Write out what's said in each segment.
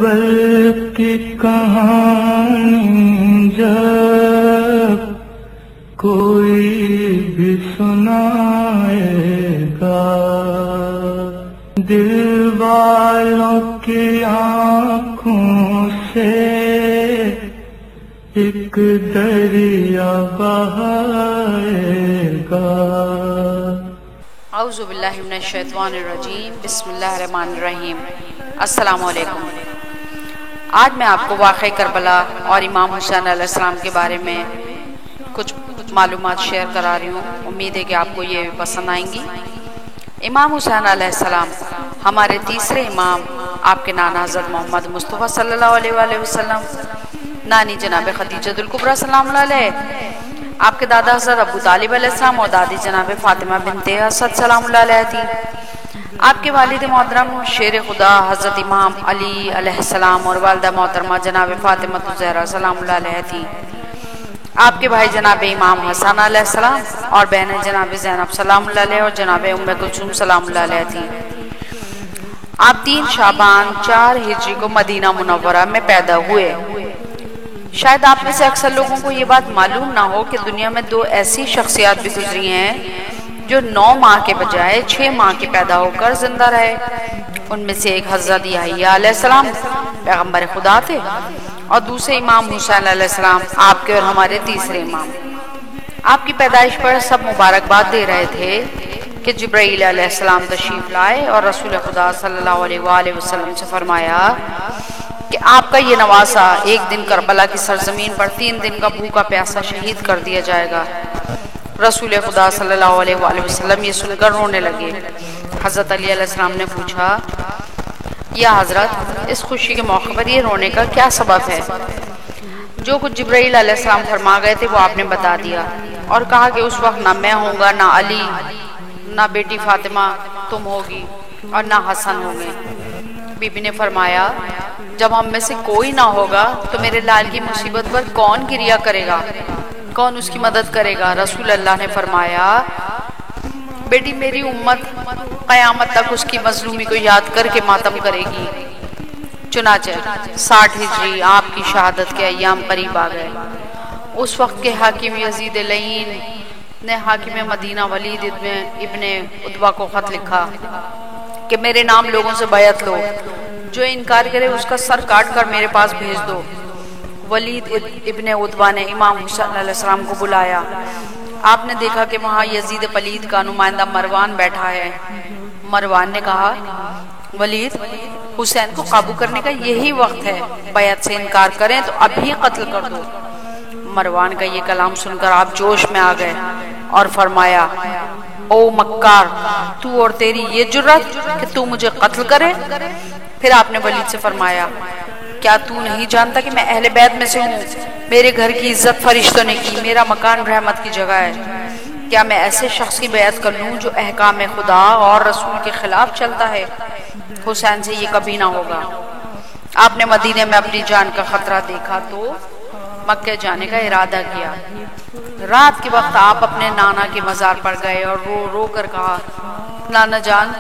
بل کی کہانی جب کوئی بھی سنائے گا، دل والوں کی آنکھوں سے ایک دریا بہائے گا۔ اعوذ باللہ من الشیطان الرجیم، بسم اللہ الرحمن الرحیم۔ السلام علیکم۔ آج میں آپ کو واقعہ کربلا اور امام حسین علیہ السلام کے بارے میں کچھ معلومات شیئر کرا رہی ہوں، امید ہے کہ آپ کو یہ پسند آئیں گی۔ امام حسین علیہ السلام ہمارے تیسرے امام، آپ کے نانا حضرت محمد مصطفیٰ صلی اللہ علیہ وآلہ وسلم، نانی جناب خدیجہ الکبریٰ سلام اللہ علیہ، آپ کے دادا حضرت ابو طالب علیہ السلام اور دادی جناب فاطمہ بنت اسد سلام اللہ علیہ تھی۔ آپ کے والد محترم شیر خدا حضرت امام علی علیہ السلام اور والدہ محترمہ جناب فاطمہ الزہرا سلام اللہ علیہ تھی۔ آپ کے بھائی جناب امام حسن علیہ السلام اور بہنیں جناب زینب سلام اللہ علیہ اور جناب ام کلثوم سلام اللہ علیہ تھی۔ آپ 3 شعبان 4 ہجری کو مدینہ منورہ میں پیدا ہوئے۔ شاید آپ میں سے اکثر لوگوں کو یہ بات معلوم نہ ہو کہ دنیا میں 2 ایسی شخصیات بھی گزری ہیں جو 9 ماہ کے بجائے 6 ماہ کے پیدا ہو کر زندہ رہے۔ ان میں سے ایک حضرت یحییٰ علیہ السلام پیغمبر خدا تھے اور دوسرے امام حسین علیہ السلام آپ کے اور ہمارے تیسرے امام۔ آپ کی پیدائش پر سب مبارکباد دے رہے تھے کہ جبرائیل علیہ السلام تشریف لائے اور رسول خدا صلی اللہ علیہ وآلہ وسلم سے فرمایا کہ آپ کا یہ نواسا ایک دن کربلا کی سرزمین پر 3 دن کا بھوکا پیاسا شہید کر دیا جائے گا۔ رسول خدا صلی اللہ علیہ وآلہ وسلم یہ سن کر رونے لگے۔ حضرت علی علیہ السلام نے پوچھا، یا حضرت، اس خوشی کے موقع پر یہ رونے کا کیا سبب ہے؟ جو کچھ جبرائیل علیہ السلام فرما گئے تھے وہ آپ نے بتا دیا اور کہا کہ اس وقت نہ میں ہوں گا، نہ علی، نہ بیٹی فاطمہ تم ہوگی اور نہ حسن ہوں گے۔ بی بی نے فرمایا، جب ہم میں سے کوئی نہ ہوگا تو میرے لال کی مصیبت پر کون گریہ کرے گا، کون اس کی مدد کرے گا؟ رسول اللہ نے فرمایا، بیٹی میری امت قیامت تک اس کی مظلومی کو یاد کر کے ماتم کرے گی۔ چنانچہ 60 ہجری آپ کی شہادت کے ایام قریب آ گئے۔ اس وقت کے حاکم یزید لعین نے حاکم مدینہ ولید ابن عتبہ کو خط لکھا کہ میرے نام لوگوں سے بیعت لو، جو انکار کرے اس کا سر کاٹ کر میرے پاس بھیج دو۔ ولید ابن عتبہ نے امام حسین علیہ السلام کو بلایا۔ آپ نے دیکھا کہ وہاں یزید پلید کا نمائندہ مروان بیٹھا ہے۔ مروان نے کہا، ولید، حسین کو قابو کرنے کا یہی وقت ہے، بیعت سے انکار کریں تو ابھی قتل کر دو۔ مروان کا یہ کلام سن کر آپ جوش میں آ گئے اور فرمایا، او مکار، تو اور تیری یہ جرت کہ تو مجھے قتل کرے؟ پھر آپ نے ولید سے فرمایا، کیا تو نہیں جانتا کہ میں اہل بیت میں سے ہوں؟ میرے گھر کی عزت فرشتوں نے کی، میرا مکان رحمت کی جگہ ہے۔ کیا میں ایسے شخص کی بیعت کر لوں جو احکام خدا اور رسول کے خلاف چلتا ہے؟ حسین سے یہ کبھی نہ ہوگا۔ آپ نے مدینے میں اپنی جان کا خطرہ دیکھا تو مکہ جانے کا ارادہ کیا۔ رات کے وقت آپ اپنے نانا کے مزار پر گئے اور رو رو کر کہا، نانا جان،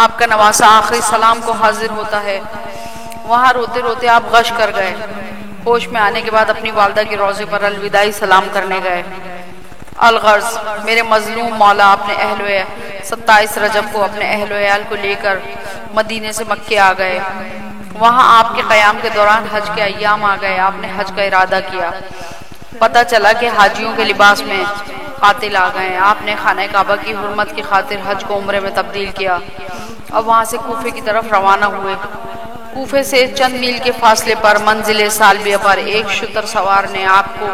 آپ کا نواسا آخری سلام کو حاضر ہوتا ہے۔ وہاں روتے روتے آپ غش کر گئے۔ ہوش میں آنے کے بعد اپنی والدہ کے روضے پر الوداعی سلام کرنے گئے۔ الغرض، میرے مظلوم مولا اپنے 27 رجب کو اپنے اہل و عیال کو لے کر مدینے سے مکے آ گئے۔ وہاں آپ کے قیام کے دوران حج کے ایام آ گئے۔ آپ نے حج کا ارادہ کیا۔ پتہ چلا کہ حاجیوں کے لباس میں قاتل آ گئے۔ آپ نے خانہ کعبہ کی حرمت کی خاطر حج کو عمرے میں تبدیل کیا اور وہاں سے کوفے کی طرف روانہ ہوئے۔ کوفے سے چند میل کے فاصلے پر منزل سالبیہ پر ایک شتر سوار نے آپ کو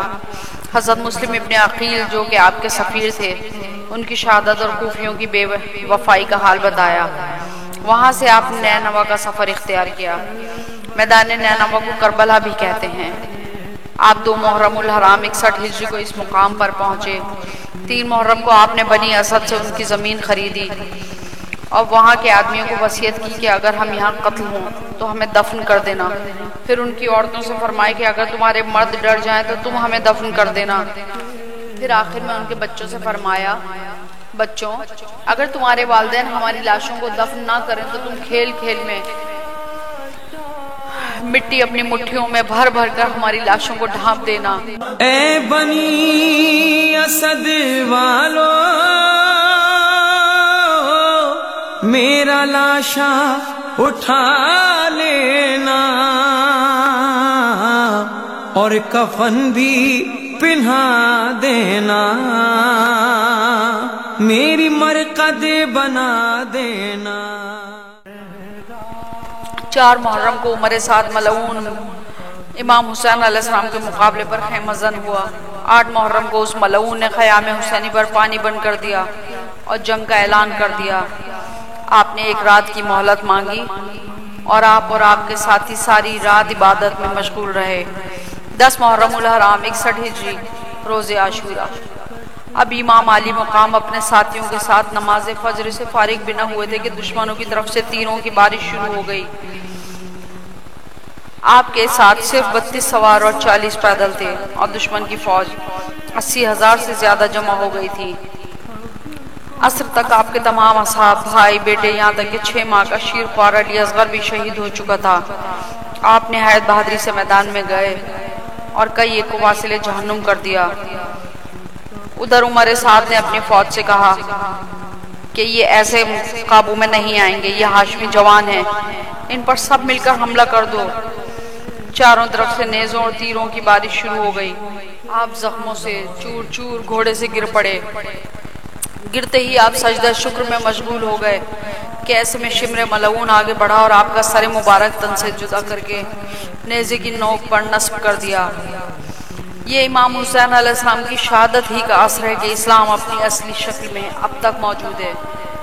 حضرت مسلم ابن عقیل، جو کہ آپ کے سفیر تھے، ان کی شہادت اور کوفیوں کی بے وفائی کا حال بتایا۔ وہاں سے آپ نے نینوا کا سفر اختیار کیا۔ میدان نینوا کو کربلا بھی کہتے ہیں۔ آپ 2 محرم الحرام 61 ہجری کو اس مقام پر پہنچے۔ 3 محرم کو آپ نے بنی اسد سے ان کی زمین خریدی اور وہاں کے آدمیوں کو وصیت کی کہ اگر ہم یہاں قتل ہوں تو ہمیں دفن کر دینا۔ پھر ان کی عورتوں سے فرمائے کہ اگر تمہارے مرد ڈر جائیں تو تم ہمیں دفن کر دینا۔ پھر آخر میں ان کے بچوں سے فرمایا، بچوں، اگر تمہارے والدین ہماری لاشوں کو دفن نہ کریں تو تم کھیل کھیل میں مٹی اپنی مٹھیوں میں بھر بھر کر ہماری لاشوں کو ڈھانپ دینا۔ اے بنی اسد والو میرا لاشا اٹھا لینا اور کفن بھی پہنا دینا، میری مرقد بنا دینا۔ 4 محرم کو عمر سعد ملعون امام حسین علیہ السلام کے مقابلے پر خیمہ زن ہوا۔ 8 محرم کو اس ملعون نے خیام حسینی پر پانی بند کر دیا اور جنگ کا اعلان کر دیا۔ آپ نے 1 رات کی مہلت مانگی اور آپ کے ساتھی ساری رات عبادت میں مشغول رہے۔ 10 محرم الحرام 61 ہجری روز عاشورہ۔ اب امام علی مقام اپنے ساتھیوں کے ساتھ نماز فجر سے فارغ بھی نہ ہوئے تھے کہ دشمنوں کی طرف سے تیروں کی بارش شروع ہو گئی۔ آپ کے ساتھ صرف 32 سوار اور 40 پیدل تھے اور دشمن کی فوج 80,000 سے زیادہ جمع ہو گئی تھی۔ عصر تک آپ کے تمام اصحاب، بھائی، بیٹے، یہاں تک کہ 6 ماہ کا شیر خوار علی اصغر بھی شہید ہو چکا تھا۔ آپ نہایت بہادری سے میدان میں گئے اور کئی ایک کو واصل جہنم کر دیا۔ ادھر عمر سعد نے اپنی فوج سے کہا کہ یہ ایسے قابو میں نہیں آئیں گے، یہ ہاشمی جوان ہیں، ان پر سب مل کر حملہ کر دو۔ چاروں طرف سے نیزوں اور تیروں کی بارش شروع ہو گئی۔ آپ زخموں سے چور چور گھوڑے سے گر پڑے۔ گرتے ہی آپ سجدہ شکر میں مشغول ہو گئے کہ ایسے میں شمر ملعون آگے بڑھا اور آپ کا سر مبارک تن سے جدا کر کے نیزے کی نوک پر نصب کر دیا۔ یہ امام حسین علیہ السلام کی شہادت ہی کا اثر ہے کہ اسلام اپنی اصلی شکل میں اب تک موجود ہے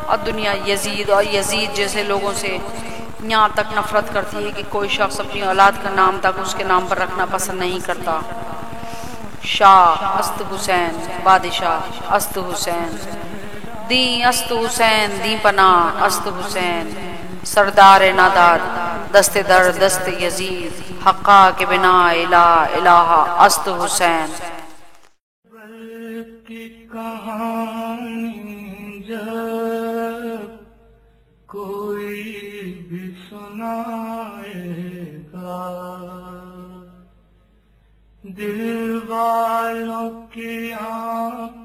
اور دنیا یزید اور یزید جیسے لوگوں سے یہاں تک نفرت کرتی ہے کہ کوئی شخص اپنی اولاد کا نام تک اس کے نام پر رکھنا پسند نہیں کرتا۔ شاہ است حسین، بادشاہ است حسین، دیں است حسین، دیں پناہ است حسین، سردار ناداد دست در دست یزید، حقا کے بنا الہ الہ است حسین۔ کی کہانی جب کوئی بھی سنائے گا، دل والوں کی آنکھ